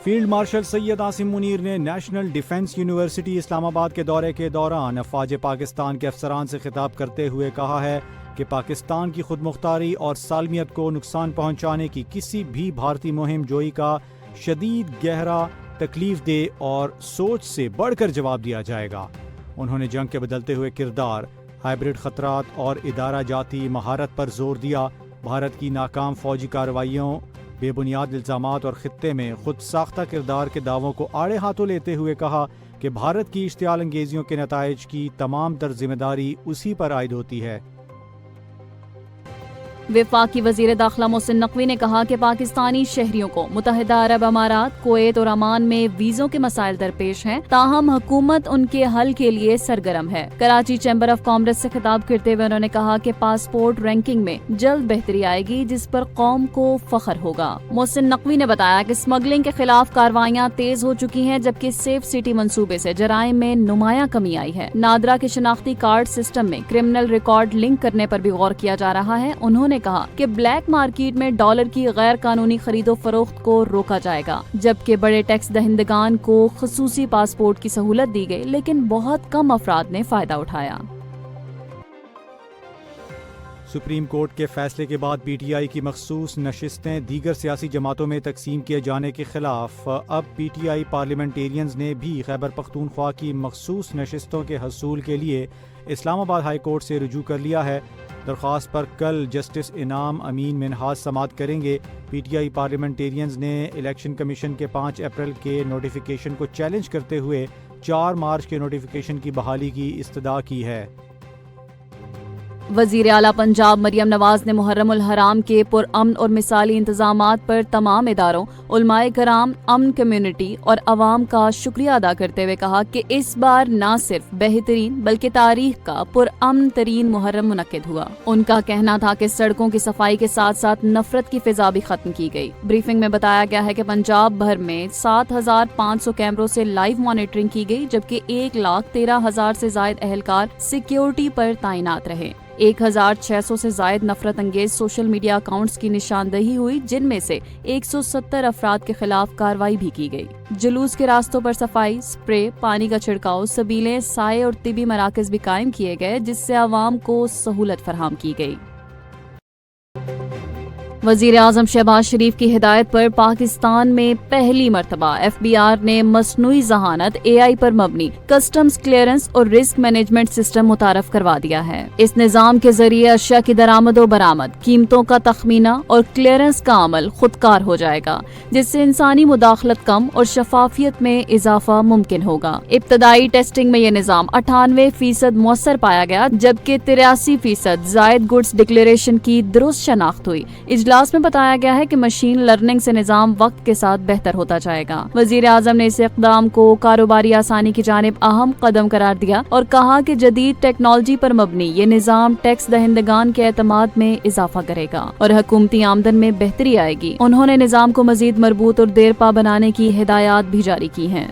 Field marshal Syed Asim Munir نے national defence university اسلام آباد کے دورے کے دوران افواج پاکستان کے افسران سے خطاب کرتے ہوئے کہا ہے کہ پاکستان کی خود مختاری اور سالمیت کو نقصان پہنچانے کی کسی بھی بھارتی مہم جوئی کا شدید، گہرا، تکلیف دہ اور سوچ سے بڑھ کر جواب دیا جائے گا۔ انہوں نے جنگ کے بدلتے ہوئے کردار، ہائبرڈ خطرات اور ادارہ جاتی مہارت پر زور دیا۔ بھارت کی ناکام فوجی کارروائیوں، بے بنیاد الزامات اور خطے میں خود ساختہ کردار کے دعووں کو آڑے ہاتھوں لیتے ہوئے کہا کہ بھارت کی اشتعال انگیزیوں کے نتائج کی تمام تر ذمہ داری اسی پر عائد ہوتی ہے۔ وفاقی وزیر داخلہ محسن نقوی نے کہا کہ پاکستانی شہریوں کو متحدہ عرب امارات، کویت اور عمان میں ویزوں کے مسائل درپیش ہیں، تاہم حکومت ان کے حل کے لیے سرگرم ہے۔ کراچی چیمبر آف کامرس سے خطاب کرتے ہوئے انہوں نے کہا کہ پاسپورٹ رینکنگ میں جلد بہتری آئے گی جس پر قوم کو فخر ہوگا۔ محسن نقوی نے بتایا کہ اسمگلنگ کے خلاف کارروائیاں تیز ہو چکی ہیں، جبکہ سیف سٹی منصوبے سے جرائم میں نمایاں کمی آئی ہے۔ نادرا کے شناختی کارڈ سسٹم میں کرمنل ریکارڈ لنک کرنے پر بھی غور کیا جا رہا ہے۔ انہوں نے کہا کہ بلیک مارکیٹ میں ڈالر کی غیر قانونی خرید و فروخت کو روکا جائے گا، جبکہ بڑے ٹیکس دہندگان کو خصوصی پاسپورٹ کی سہولت دی گئی، لیکن بہت کم افراد نے فائدہ اٹھایا۔ سپریم کورٹ کے فیصلے کے بعد پی ٹی آئی کی مخصوص نشستیں دیگر سیاسی جماعتوں میں تقسیم کیے جانے کے خلاف اب پی ٹی آئی پارلیمنٹیرینز نے بھی خیبر پختونخوا کی مخصوص نشستوں کے حصول کے لیے اسلام آباد ہائی کورٹ سے رجوع کر لیا ہے۔ درخواست پر کل جسٹس انعام امین منہاج سماعت کریں گے۔ پی ٹی آئی پارلیمنٹیرینز نے الیکشن کمیشن کے 5 اپریل کے نوٹیفیکیشن کو چیلنج کرتے ہوئے 4 مارچ کے نوٹیفیکیشن کی بحالی کی استدعا کی ہے۔ وزیر اعلیٰ پنجاب مریم نواز نے محرم الحرام کے پرامن اور مثالی انتظامات پر تمام اداروں، علماء کرام، امن کمیونٹی اور عوام کا شکریہ ادا کرتے ہوئے کہا کہ اس بار نہ صرف بہترین بلکہ تاریخ کا پرامن ترین محرم منعقد ہوا۔ ان کا کہنا تھا کہ سڑکوں کی صفائی کے ساتھ ساتھ نفرت کی فضا بھی ختم کی گئی۔ بریفنگ میں بتایا گیا ہے کہ پنجاب بھر میں 7,500 کیمروں سے لائیو مانیٹرنگ کی گئی، جبکہ 1,13,000 سے زائد اہلکار سیکیورٹی پر تعینات رہے۔ 1,600 سے زائد نفرت انگیز سوشل میڈیا اکاؤنٹس کی نشاندہی ہوئی، جن میں سے 170 افراد کے خلاف کارروائی بھی کی گئی۔ جلوس کے راستوں پر صفائی، سپرے، پانی کا چھڑکاؤ، سبیلیں، سائے اور طبی مراکز بھی قائم کیے گئے، جس سے عوام کو سہولت فراہم کی گئی۔ وزیر اعظم شہباز شریف کی ہدایت پر پاکستان میں پہلی مرتبہ ایف بی آر نے مصنوعی ذہانت اے آئی پر مبنی کسٹمز کلیئرنس اور رسک مینجمنٹ سسٹم متعارف کروا دیا ہے۔ اس نظام کے ذریعے اشیاء کی درآمد و برآمد، قیمتوں کا تخمینہ اور کلیئرنس کا عمل خودکار ہو جائے گا، جس سے انسانی مداخلت کم اور شفافیت میں اضافہ ممکن ہوگا۔ ابتدائی ٹیسٹنگ میں یہ نظام 98% مؤثر پایا گیا، جبکہ 83% زائد گڈز ڈکلیریشن کی درست شناخت ہوئی۔ اجلاس میں بتایا گیا ہے کہ مشین لرننگ سے نظام وقت کے ساتھ بہتر ہوتا جائے گا۔ وزیر اعظم نے اس اقدام کو کاروباری آسانی کی جانب اہم قدم قرار دیا اور کہا کہ جدید ٹیکنالوجی پر مبنی یہ نظام ٹیکس دہندگان کے اعتماد میں اضافہ کرے گا اور حکومتی آمدن میں بہتری آئے گی۔ انہوں نے نظام کو مزید مربوط اور دیرپا بنانے کی ہدایات بھی جاری کی ہیں۔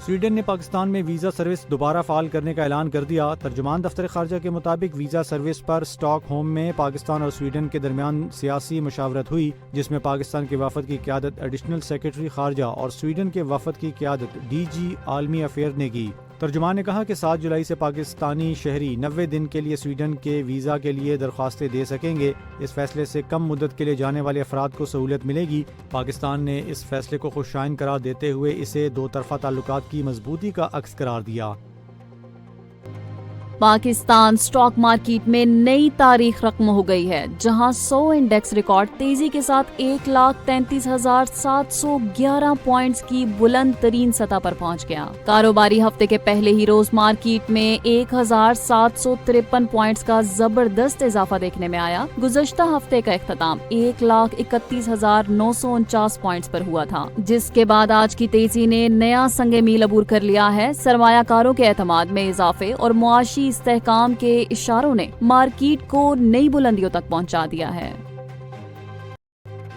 سویڈن نے پاکستان میں ویزا سروس دوبارہ فعال کرنے کا اعلان کر دیا۔ ترجمان دفتر خارجہ کے مطابق ویزا سروس پر اسٹاک ہوم میں پاکستان اور سویڈن کے درمیان سیاسی مشاورت ہوئی، جس میں پاکستان کے وفد کی قیادت ایڈیشنل سیکرٹری خارجہ اور سویڈن کے وفد کی قیادت ڈی جی عالمی افیئر نے کی۔ ترجمان نے کہا کہ 7 جولائی سے پاکستانی شہری 90 دن کے لیے سویڈن کے ویزا کے لیے درخواستیں دے سکیں گے۔ اس فیصلے سے کم مدت کے لیے جانے والے افراد کو سہولت ملے گی۔ پاکستان نے اس فیصلے کو خوشائن قرار دیتے ہوئے اسے 2 طرفہ تعلقات کی مضبوطی کا عکس قرار دیا۔ پاکستان سٹاک مارکیٹ میں نئی تاریخ رقم ہو گئی ہے، جہاں 100 انڈیکس ریکارڈ تیزی کے ساتھ 1,33,711 پوائنٹس کی بلند ترین سطح پر پہنچ گیا۔ کاروباری ہفتے کے پہلے ہی روز مارکیٹ میں 1,753 پوائنٹس کا زبردست اضافہ دیکھنے میں آیا۔ گزشتہ ہفتے کا اختتام 1,31,949 پوائنٹس پر ہوا تھا، جس کے بعد آج کی تیزی نے نیا سنگ میل عبور کر لیا ہے۔ سرمایہ کاروں کے اعتماد میں اضافے اور معاشی استحکام کے اشاروں نے مارکیٹ کو نئی بلندیوں تک پہنچا دیا ہے۔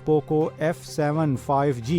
Poco F7 5G,